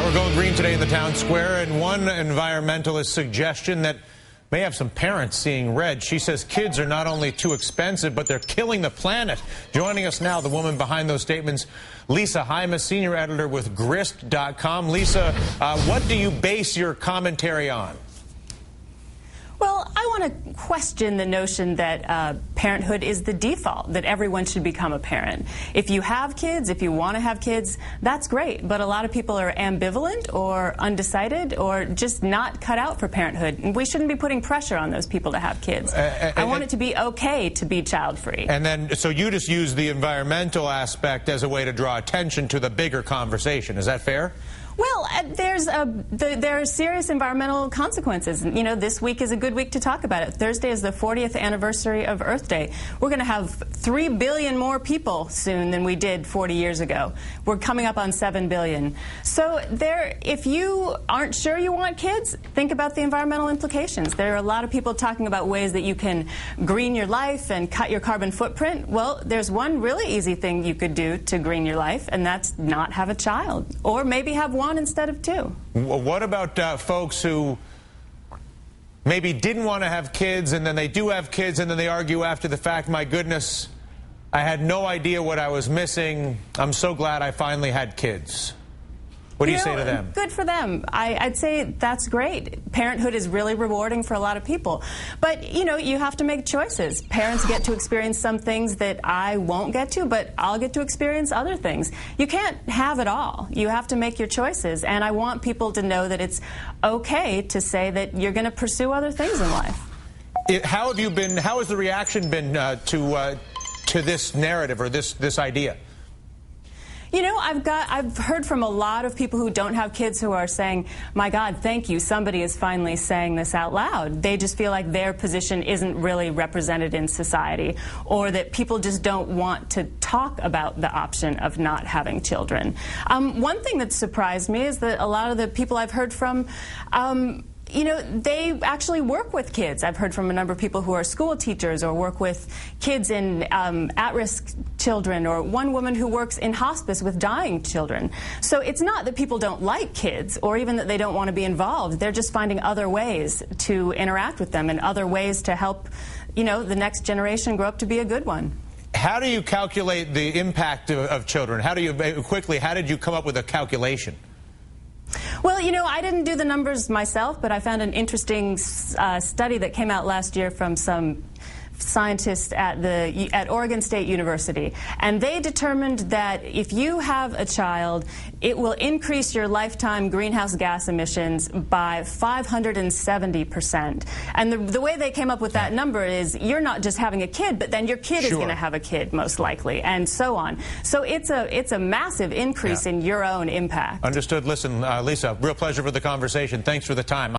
We're going green today in the town square, and one environmentalist suggestion that may have some parents seeing red. She says kids are not only too expensive, but they're killing the planet. Joining us now, the woman behind those statements, Lisa Hymas, senior editor with Grist.com. Lisa, what do you base your commentary on? Well, I want to question the notion that parenthood is the default, that everyone should become a parent. If you have kids, if you want to have kids, that's great. But a lot of people are ambivalent or undecided or just not cut out for parenthood. And we shouldn't be putting pressure on those people to have kids. I want it to be okay to be child-free. And then, so you just use the environmental aspect as a way to draw attention to the bigger conversation. Is that fair? Well, there are serious environmental consequences. You know, this week is a good week to talk about it. Thursday is the 40th anniversary of Earth Day. We're going to have 3 billion more people soon than we did 40 years ago. We're coming up on 7 billion. So if you aren't sure you want kids, think about the environmental implications. There are a lot of people talking about ways that you can green your life and cut your carbon footprint. Well, there's one really easy thing you could do to green your life, and that's not have a child, or maybe have one instead of 2. What about folks who maybe didn't want to have kids, and then they do have kids, and then they argue after the fact, my goodness, I had no idea what I was missing. I'm so glad I finally had kids. What do you say to them? Good for them. I'd say that's great. Parenthood is really rewarding for a lot of people. But, you know, you have to make choices. Parents get to experience some things that I won't get to, but I'll get to experience other things. You can't have it all. You have to make your choices. And I want people to know that it's okay to say that you're going to pursue other things in life. How has the reaction been to this narrative or this idea? You know, I've heard from a lot of people who don't have kids who are saying, my God, thank you, somebody is finally saying this out loud. They just feel like their position isn't really represented in society, or that people just don't want to talk about the option of not having children. One thing that surprised me is that a lot of the people I've heard from, you know, they actually work with kids. I've heard from a number of people who are school teachers or work with kids in at-risk children, or one woman who works in hospice with dying children. So it's not that people don't like kids or even that they don't want to be involved. They're just finding other ways to interact with them and other ways to help, you know, the next generation grow up to be a good one. How do you calculate the impact of children? How did you come up with a calculation? Well, you know, I didn't do the numbers myself, but I found an interesting study that came out last year from some scientists at Oregon State University, and they determined that if you have a child, it will increase your lifetime greenhouse gas emissions by 570%. And the way they came up with that number is you're not just having a kid, but then your kid is going to have a kid, most likely, and so on. So it's a massive increase in your own impact. Understood. Listen, Lisa, real pleasure for the conversation. Thanks for the time.